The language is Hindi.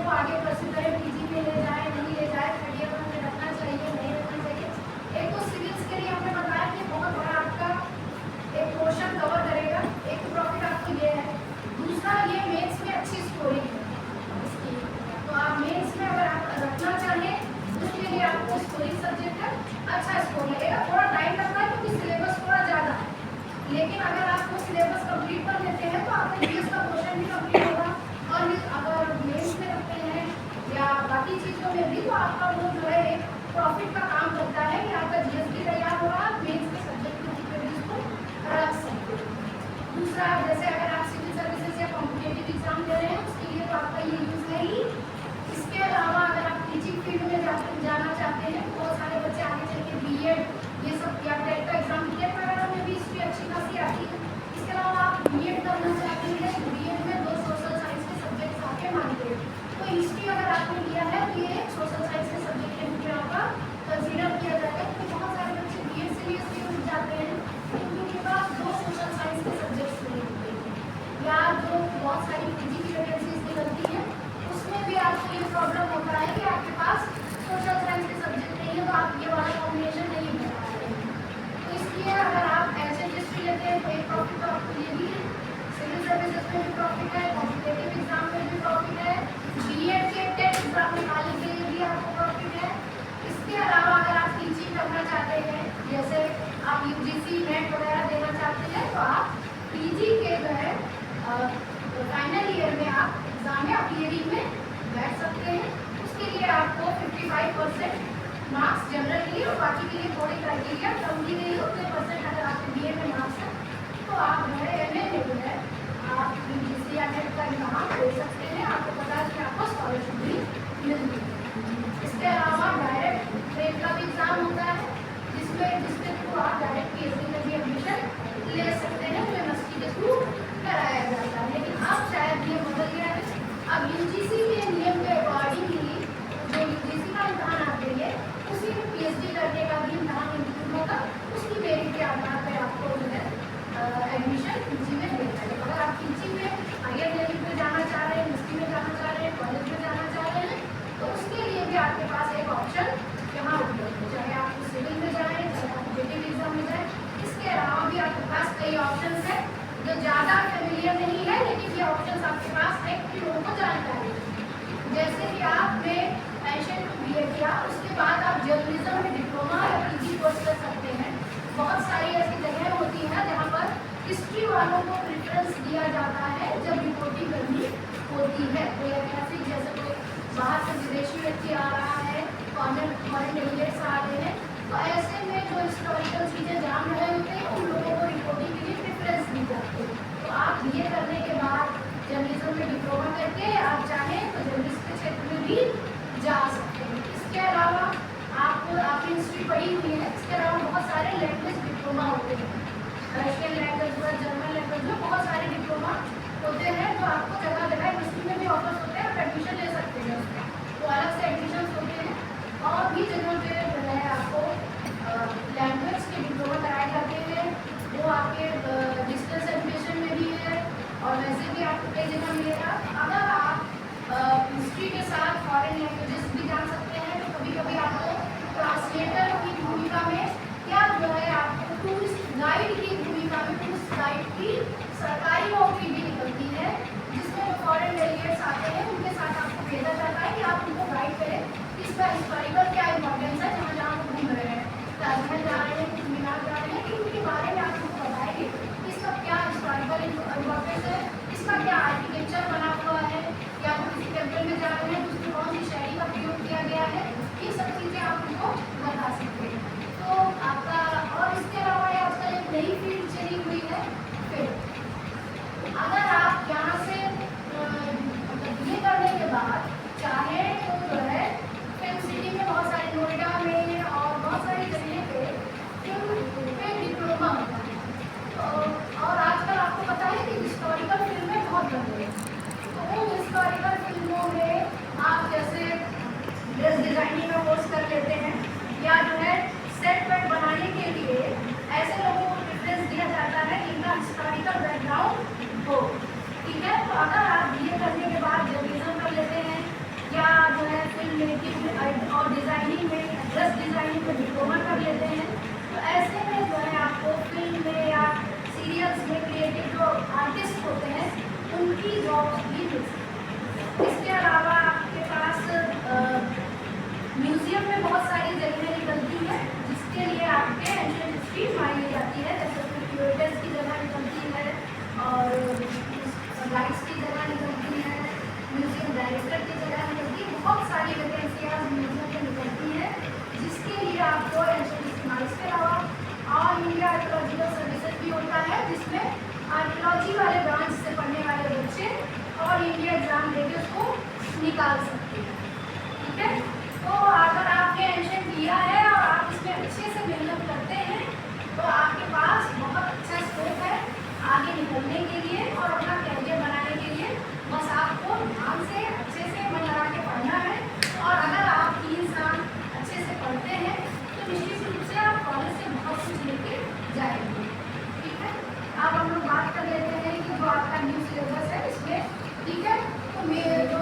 को आगे परस्यू करें, पीजी में ले जाए नहीं ले जाए, थर्ड ईयर में रखना चाहिए नहीं रखना चाहिए। एक तो सिविल्स के लिए हमने बताया कि बहुत बड़ा आपका एक पोर्शन कवर करेगा, एक तो प्रॉफिट आपको ये है। दूसरा ये मेंस में अच्छी स्कोरिंग है इसकी, तो आप मेंस में अगर आप रखना चाहें उसके लिए आपको स्कोरिंग सब्जेक्ट है, अच्छा स्कोर लगेगा। थोड़ा टाइम लगता है क्योंकि सिलेबस थोड़ा ज़्यादा है, लेकिन अगर आप वो सिलेबस कंप्लीट कर लेते हैं तो आपका जीएस का पोर्शन भी कंप्लीट होगा। और अगर मेंस में रखते हैं या बाकी चीज़ों में भी तो आपका वो जो है एक प्रॉफिट का काम करता है कि आपका जीएस भी तैयार होगा, आप मेंस के सब्जेक्ट के रूप में भी इसको रख सकते हैं। दूसरा, जैसे अगर आप सिविल सर्विसेज या कॉम्पिटेटिव एग्जाम दे रहे हैं उसके लिए तो आपका ये यूज़ है ही। इसके अलावा अगर आप टीचिंग फील्ड में जाना चाहते हैं, बहुत सारे बच्चे आगे चल के बीएड ये सब या टेट का एग्जाम, टेट वगैरह में भी इसकी अच्छी खासी आती है। इसके अलावा आप बीएड करना चाहते हैं, बीएड में 2 सोशल साइंस के सब्जेक्ट आके मानते हैं, तो हिस्ट्री अगर आपने लिया है तो ये सोशल साइंस के सब्जेक्ट के रूप में आपका कंसिडर किया जाएगा। तो बहुत सारे बच्चे बीएड से भी इसलिए उठ जाते हैं क्योंकि उनके पास 2 सोशल साइंस के सब्जेक्ट्स नहीं होते हैं, या जो बहुत सारी पीजी की वैकेंसीज निकलती हैं उसमें भी आपको ये प्रॉब्लम होता है कि आपके पास सोशल साइंस के सब्जेक्ट नहीं है, तो आप ये वाला कॉम्बिनेशन नहीं बना रहे हैं। तो इसलिए अगर आप ऐसे हिस्ट्री लेते हैं तो एक प्रॉफिट तो आपको ये भी है, सिविल सर्विसेज में भी प्रॉफिट है, कॉम्पिटेटिव एग्जाम में भी प्रॉफिट है, बीएड के टेट एग्जाम निकालने के लिए भी आपको प्रॉफिट है। इसके अलावा अगर आप टीचिंग करना चाहते हैं, जैसे आप यूजीसी नेट वगैरह देना चाहते हैं, तो आप पीजी के जो है फाइनल ईयर में आप एग्जाम या पीएडी में बैठ सकते हैं। उसके लिए आपको 55% मार्क्स जनरल के लिए और बाकी के लिए थोड़ी क्राइटेरिया कम की गई हो, 50% अगर आपके बीए में मार्क्स है तो आप जो है एमए में जो है आप यूजीसी या नेट का एग्जाम दे सकते हैं, आपको पता है कि आपको स्कॉलरशिप भी मिलती है। इसके अलावा डायरेक्ट ट्रेड का भी एग्जाम होता है जिसके थ्रू आप डायरेक्ट पीएचडी में भी एडमिशन ले सकते हैं, जो यूनिवर्सिटी के थ्रू कराया जाता है। लेकिन अब शायद ये बदल गया है, अब यूजीसी के नियम के अकॉर्डिंग ही जो यूजीसी का इम्तहान आप देंगे उसी में पीएचडी करने का भी इम्तहान इंक्लूड होगा, उसकी मेरिट के आधार पर आपको जो है एडमिशन पीजी में मिल जाएगा। अगर आप पीजी में हायर लेवल पे जाना चाह रहे हैं, यूनिवर्सिटी में जाना चाह रहे हैं, कॉलेज में जाना चाह रहे हैं, तो उसके लिए भी आपके पास एक ऑप्शन यहाँ उपलब्ध है, चाहे आप सिविल में जाएँ, चाहे कॉम्पिटेटिव एग्जाम में जाएँ। इसके अलावा भी आपके पास कई ऑप्शन है जो ज़्यादा फेमिलियर नहीं है, लेकिन ये ऑप्शन आपके पास है कि लोगों को जानकारी है। जैसे कि आपने एशियन टू बीए किया, उसके बाद आप जर्नलिज्म में डिप्लोमा या पीजी कोर्स कर सकते हैं। बहुत सारी ऐसी जगह होती हैं जहाँ पर हिस्ट्री वालों को प्रेफरेंस दिया जाता है जब रिपोर्टिंग करनी होती है। कोई ऐतिहासिक जैसे कोई बाहर से विदेशी व्यक्ति आ रहा है, फॉरेन डेलीगेट्स आ रहे हैं, तो ऐसे में जो हिस्टोरिकल चीज़ें जान रहे होते हैं उन लोगों को रिपोर्टिंग के लिए प्रेफरेंस दी जाती है। तो आप बीए करने के बाद जर्नलिज्म में डिप्लोमा करके आप चाहें तो जर्नलिस्ट के क्षेत्र में भी जा सकते हैं। इसके अलावा आपकी हिस्ट्री पढ़ी हुई है, इसके अलावा बहुत सारे लैंग्वेज डिप्लोमा होते हैं, रशियन लैंग्वेज हुआ, जर्मन लैंग्वेज हुआ, बहुत सारे डिप्लोमा होते हैं जो आपको जगह जगह यूनिवर्सिटी में भी ऑफर्स होते हैं, आप एडमिशन ले सकते हैं उसमें, तो अलग से एडमिशन होते हैं। और भी जगह पे जो है आपको लैंग्वेज के डिप्लोमा कराए जाते हैं, वो आपके डिस्टेंस एजुकेशन में भी है और वैसे भी आपको कई जगह मिलेगा। अगर आप हिस्ट्री के साथ फॉरेन लैंग्वेजेस भी जान सकते हैं तो कभी कभी आपको ट्रांसलेटर की भूमिका में या जो है आपको टूरिस्ट गाइड की भूमिका में, टूरिस्ट गाइड की सरकारी नौकरी भी निकलती है, जिसमें जो फॉरेन डेलीगेट्स आते हैं उनके साथ आपको भेजा जाता है कि आप उनको गाइड करें इसका हिस्टोरिकल क्या इम्पोर्टेंस है, जहाँ जहाँ आप घूम रहे हैं, ताजमहल जा रहे हैं, कुतुब मीनार जा रहे हैं, कि उनके बारे में आप उनको बताएंगे इसका क्या हिस्टोरिकल इम्पोर्टेंस है, इसका क्या आर्किटेक्चर बना हुआ है, या तो किसी टेम्पल में जा रहे हैं तो उसमें कौन सी शैली का प्रयोग किया गया है, ये सब चीज़ें आप उनको बता सकते हैं। तो आपका और इसके अलावा आजकल एक नई फील्ड चली हुई है फिल्म। अगर आप यहाँ से ये करने के बाद चाहे तो जो है फिल्म सिटी में बहुत सारे नोएडा में और बहुत सारी जगह पे फिल्म पे डिप्लोमा होता है, और आजकल आपको पता है कि हिस्टोरिकल फिल्में बहुत बन रही हैं, तो उन हिस्टोरिकल फिल्मों में आप जैसे ड्रेस डिजाइनिंग का कोर्स कर लेते हैं, या जो है सेट वेट बनाने के लिए ऐसे लोगों को प्रेफरेंस दिया जाता है जिनका हिस्टोरिकल बैकग्राउंड हो, ठीक है। तो अगर आप बीए करने के बाद जर्नलिज्म कर लेते हैं फिल्म मेकिंग और डिज़ाइनिंग में, ड्रेस डिज़ाइनिंग में डिप्लोमा कर लेते हैं। तो ऐसे में जो है आपको फिल्म में या सीरियल्स में क्रिएटिव जो आर्टिस्ट होते हैं उनकी जॉब भी मिल सकती है। इसके अलावा आपके पास म्यूजियम में बहुत सारी जगह निकलती है जिसके लिए आपके एंशिएंट हिस्ट्री मानी जाती है, जैसे उसमें क्यूरेटर्स की जगह निकलती है और गाइड्स की जगह निकलती है, म्यूजियम डायरेक्टर की जगह निकलती है। बहुत सारी वैकेंसियाँ म्यूजियम में निकलती है जिसके लिए आपको एंशिएंट हिस्ट्री, इसके अलावा ऑल इंडिया आर्कियोलॉजिकल सर्विसेज भी होता है जिसमें आर्कियोलॉजी वाले ब्रांच से पढ़ने वाले बच्चे और इंडिया एग्जाम देके उसको निकाल सकते हैं। ठीक है, तो अगर आपने एंशिएंट लिया है और आप इसमें अच्छे से मेहनत करते हैं तो आपके पास बहुत अच्छा स्कोप है आगे निकलने के लिए और अपना कैरियर बनाने के लिए। बस आपको ध्यान से अच्छे से मन लगा के पढ़ना है और अगर आप 3 साल अच्छे से पढ़ते हैं तो निश्चित रूप से आप कॉलेज से बहुत कुछ लेके जाएंगे। ठीक है, अब हम लोग बात कर लेते हैं कि जो आपका न्यू सिलेबस है इसमें, ठीक है, तो जो